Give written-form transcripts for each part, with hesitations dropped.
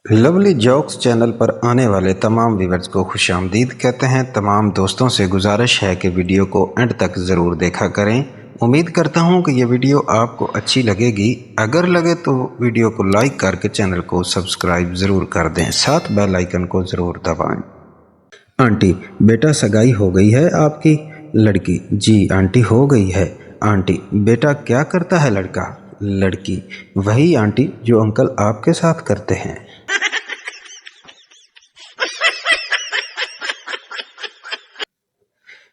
Lovely jocks channel पर आने वाले तमाम व्यूअर्स को खुशामदीद कहते हैं। तमाम दोस्तों से गुजारिश है कि वीडियो को एंड तक ज़रूर देखा करें। उम्मीद करता हूं कि ये वीडियो आपको अच्छी लगेगी। अगर लगे तो वीडियो को लाइक करके चैनल को सब्सक्राइब ज़रूर कर दें, साथ बेल आइकन को ज़रूर दबाएं। आंटी, बेटा सगाई हो गई है आपकी? लड़की: जी आंटी हो गई है। आंटी: बेटा क्या करता है लड़का? लड़की: वही आंटी जो अंकल आपके साथ करते हैं।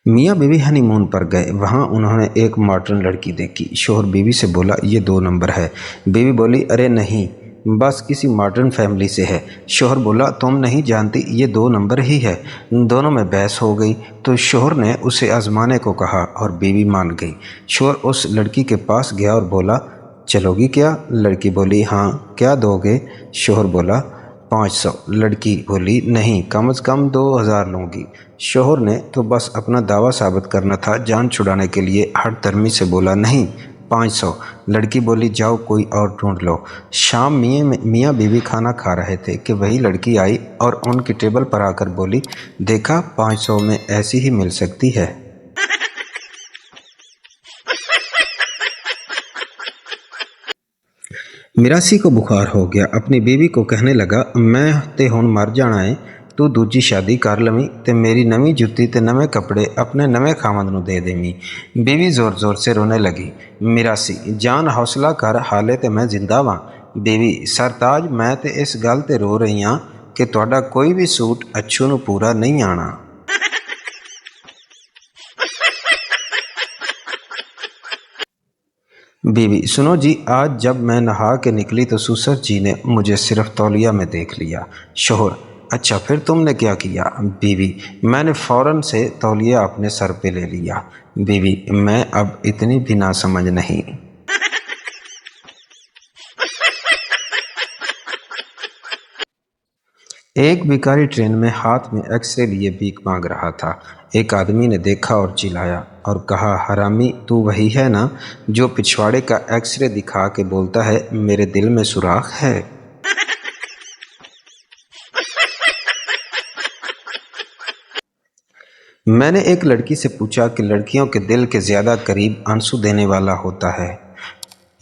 मियाँ बीवी हनीमून पर गए। वहाँ उन्होंने एक मॉडर्न लड़की देखी। शोहर बीवी से बोला, ये 2 नंबर है। बीवी बोली, अरे नहीं, बस किसी मॉडर्न फैमिली से है। शोहर बोला, तुम नहीं जानती, ये 2 नंबर ही है। दोनों में बहस हो गई तो शोहर ने उसे आजमाने को कहा और बीवी मान गई। शोहर उस लड़की के पास गया और बोला, चलोगी क्या? लड़की बोली, हाँ। क्या दोगे? शोहर बोला, 500। लड़की बोली, नहीं, कम से कम 2000 लूँगी। शोहर ने तो बस अपना दावा साबित करना था। जान छुड़ाने के लिए हठधर्मी से बोला, नहीं, 500। लड़की बोली, जाओ कोई और ढूंढ लो। शाम मियाँ बीवी खाना खा रहे थे कि वही लड़की आई और उनकी टेबल पर आकर बोली, देखा, 500 में ऐसी ही मिल सकती है। मिरासी को बुखार हो गया। अपनी बीवी को कहने लगा, मैं ते हुण मर जाना है, तू दूजी शादी कर लवीं ते मेरी नवीं जुत्ती ते नवे कपड़े अपने नवे खामद नूं दे देवीं। बीवी जोर जोर से रोने लगी। मिरासी: जान हौसला कर, हाले ते मैं जिंदा वां। बीवी: सरताज, मैं ते इस गल ते रो रही हां कि तुहाडा कोई भी सूट अच्छू नूं पूरा नहीं आना। बीवी: सुनो जी, आज जब मैं नहा के निकली तो सुसर जी ने मुझे सिर्फ तौलिया में देख लिया। शोहर: अच्छा, फिर तुमने क्या किया? बीवी: मैंने फौरन से तौलिया अपने सर पे ले लिया। बीवी: मैं अब इतनी भी नासमझ नहीं। एक भिखारी ट्रेन में हाथ में एक्सरे लिए भीख मांग रहा था। एक आदमी ने देखा और चिल्लाया और कहा, हरामी, तू वही है ना जो पिछवाड़े का एक्सरे दिखा के बोलता है मेरे दिल में सुराख है? मैंने एक लड़की से पूछा कि लड़कियों के दिल के ज्यादा करीब आंसू देने वाला होता है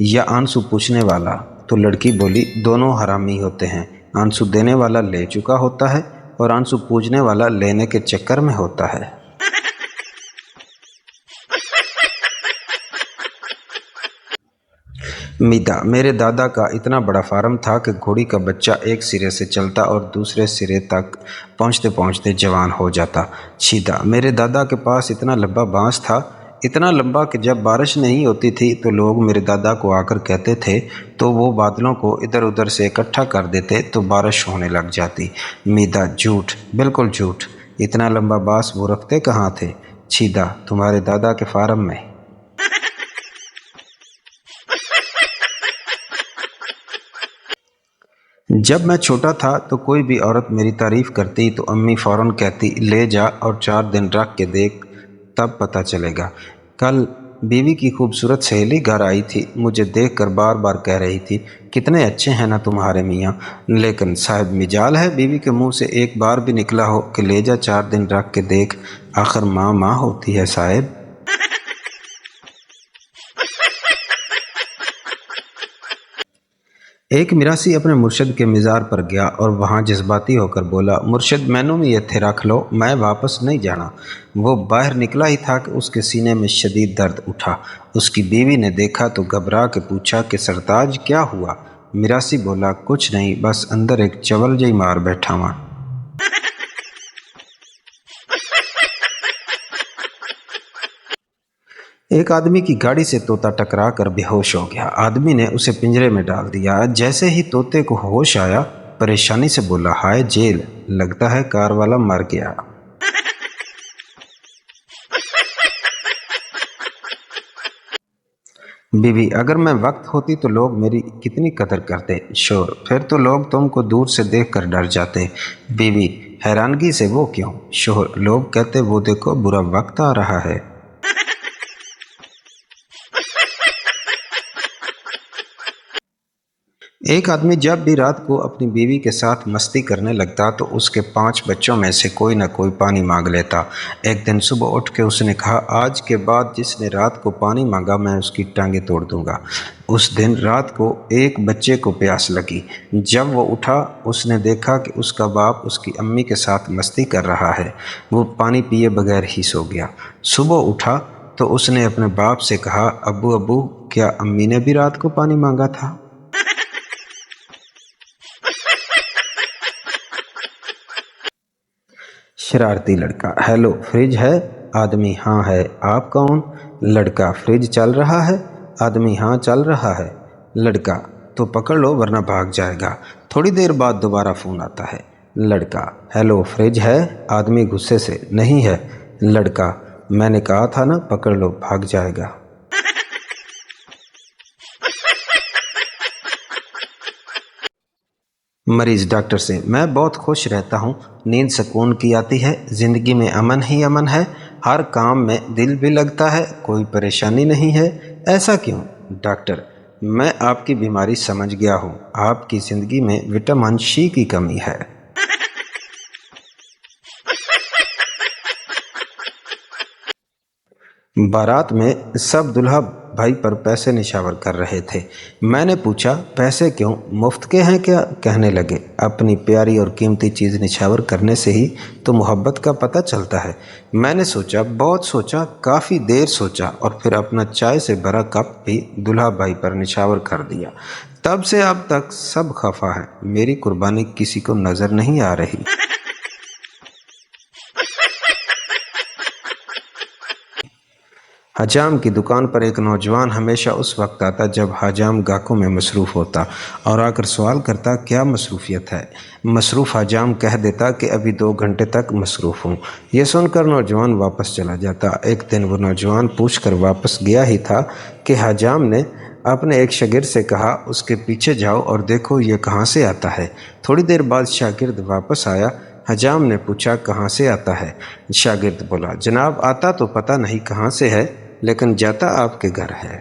या आंसू पूछने वाला? तो लड़की बोली, दोनों हरामी होते हैं। आंसू देने वाला ले चुका होता है और आंसू पूछने वाला लेने के चक्कर में होता है। मीता: मेरे दादा का इतना बड़ा फार्म था कि घोड़ी का बच्चा एक सिरे से चलता और दूसरे सिरे तक पहुंचते पहुंचते जवान हो जाता। शीदा: मेरे दादा के पास इतना लंबा बांस था, इतना लंबा कि जब बारिश नहीं होती थी तो लोग मेरे दादा को आकर कहते थे तो वो बादलों को इधर उधर से इकट्ठा कर देते तो बारिश होने लग जाती। मीदा: झूठ, बिल्कुल झूठ। इतना लंबा बांस वो रखते कहाँ थे? शीदा: तुम्हारे दादा के फार्म में। जब मैं छोटा था तो कोई भी औरत मेरी तारीफ करती तो अम्मी फ़ौरन कहती, ले जा और 4 दिन रख के देख, तब पता चलेगा। कल बीवी की खूबसूरत सहेली घर आई थी। मुझे देखकर बार बार कह रही थी, कितने अच्छे हैं ना तुम्हारे मियाँ। लेकिन साहिब मिजाल है, बीवी के मुंह से एक बार भी निकला हो कि ले जा 4 दिन रख के देख। आखिर माँ माँ होती है साहिब। एक मिरासी अपने मुर्शद के मज़ार पर गया और वहाँ जज्बाती होकर बोला, मुर्शद, मैनू भी इत्थे रख लो, मैं वापस नहीं जाना। वो बाहर निकला ही था कि उसके सीने में शदीद दर्द उठा। उसकी बीवी ने देखा तो घबरा के पूछा कि सरताज क्या हुआ? मिरासी बोला, कुछ नहीं, बस अंदर एक चवल जई मार बैठा वहाँ। एक आदमी की गाड़ी से तोता टकरा कर बेहोश हो गया। आदमी ने उसे पिंजरे में डाल दिया। जैसे ही तोते को होश आया, परेशानी से बोला, हाय जेल, लगता है कार वाला मर गया। बीवी: अगर मैं वक्त होती तो लोग मेरी कितनी कदर करते। शोर: फिर तो लोग तुमको दूर से देख कर डर जाते। बीवी हैरानगी से, वो क्यों? शोर: लोग कहते, वो देखो बुरा वक्त आ रहा है। ایک آدمی جب بھی رات کو اپنی بیوی کے ساتھ مستی کرنے لگتا تو اس کے 5 بچوں میں سے کوئی نہ کوئی پانی مانگ لیتا۔ ایک دن صبح اٹھ کے اس نے کہا، آج کے بعد جس نے رات کو پانی مانگا میں اس کی ٹانگیں توڑ دوں گا۔ اس دن رات کو ایک بچے کو پیاس لگی۔ جب وہ اٹھا اس نے دیکھا کہ اس کا باپ اس کی امی کے ساتھ مستی کر رہا ہے۔ وہ پانی پیے بغیر ہی سو گیا۔ صبح اٹھا تو اس نے اپنے باپ سے کہا، ابو کیا امی نے بھی رات کو پانی مانگا تھا؟ شرارتی لڑکا، ہیلو فریج ہے؟ آدمی، ہاں ہے۔ آپ کون؟ لڑکا، فریج چل رہا ہے؟ آدمی، ہاں چل رہا ہے۔ لڑکا، تو پکڑ لو ورنہ بھاگ جائے گا۔ تھوڑی دیر بعد دوبارہ فون آتا ہے۔ لڑکا، ہیلو فریج ہے؟ آدمی غصے سے، نہیں ہے۔ لڑکا، میں نے کہا تھا نا پکڑ لو بھاگ جائے گا۔ مریض ڈاکٹر سے، میں بہت خوش رہتا ہوں، نیند سکون کی آتی ہے، زندگی میں امن ہی امن ہے، ہر کام میں دل بھی لگتا ہے، کوئی پریشانی نہیں ہے، ایسا کیوں؟ ڈاکٹر، میں آپ کی بیماری سمجھ گیا ہوں، آپ کی زندگی میں وٹامن سی کی کمی ہے۔ بارات میں سب دلہا بھائی پر پیسے نچھاور کر رہے تھے۔ میں نے پوچھا، پیسے کیوں، مفت کے ہیں کیا؟ کہنے لگے، اپنی پیاری اور قیمتی چیز نچھاور کرنے سے ہی تو محبت کا پتہ چلتا ہے۔ میں نے سوچا، بہت سوچا، کافی دیر سوچا اور پھر اپنا چائے سے بھرا کپ بھی دلہا بھائی پر نچھاور کر دیا۔ تب سے اب تک سب خفا ہیں، میری قربانی کسی کو نظر نہیں آ رہی۔ حجام کی دکان پر ایک نوجوان ہمیشہ اس وقت آتا جب حجام گاہکوں میں مصروف ہوتا اور آ کر سوال کرتا، کیا مصروفیت ہے؟ مصروف حجام کہہ دیتا کہ ابھی 2 گھنٹے تک مصروف ہوں۔ یہ سن کر نوجوان واپس چلا جاتا۔ ایک دن وہ نوجوان پوچھ کر واپس گیا ہی تھا کہ حجام نے اپنے ایک شاگرد سے کہا، اس کے پیچھے جاؤ اور دیکھو یہ کہاں سے آتا ہے۔ تھوڑی دیر بعد شاگرد واپس آیا۔ حجام نے پوچھا، کہاں سے آتا ہے؟ شاگرد بولا، جناب آتا تو پتہ نہیں کہاں سے ہے لیکن جاتا آپ کے گھر ہے۔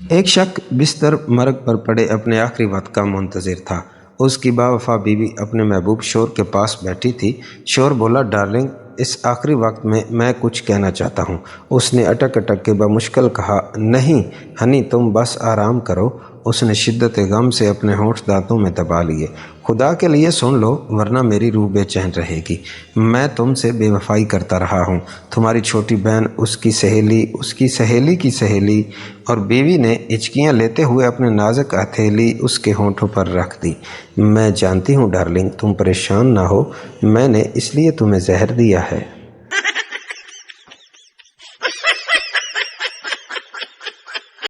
ایک شخص بستر مرگ پر پڑے اپنے آخری وقت کا منتظر تھا۔ اس کی باوفا بیوی اپنے محبوب شوہر کے پاس بیٹھی تھی۔ شوہر بولا، ڈارلنگ، اس آخری وقت میں کچھ کہنا چاہتا ہوں۔ اس نے اٹک اٹک کے بمشکل کہا، نہیں ہنی تم بس آرام کرو۔ اس نے شدت غم سے اپنے ہونٹ دانتوں میں دبا لیے۔ خدا کے لیے سن لو ورنہ میری روح بے چین رہے گی۔ میں تم سے بے وفائی کرتا رہا ہوں، تمہاری چھوٹی بہن، اس کی سہیلی کی سہیلی۔ اور بیوی نے ہچکیاں لیتے ہوئے اپنے نازک ہتھیلی اس کے ہونٹوں پر رکھ دی۔ میں جانتی ہوں ڈارلنگ، تم پریشان نہ ہو، میں نے اس لیے تمہیں زہر دیا ہے۔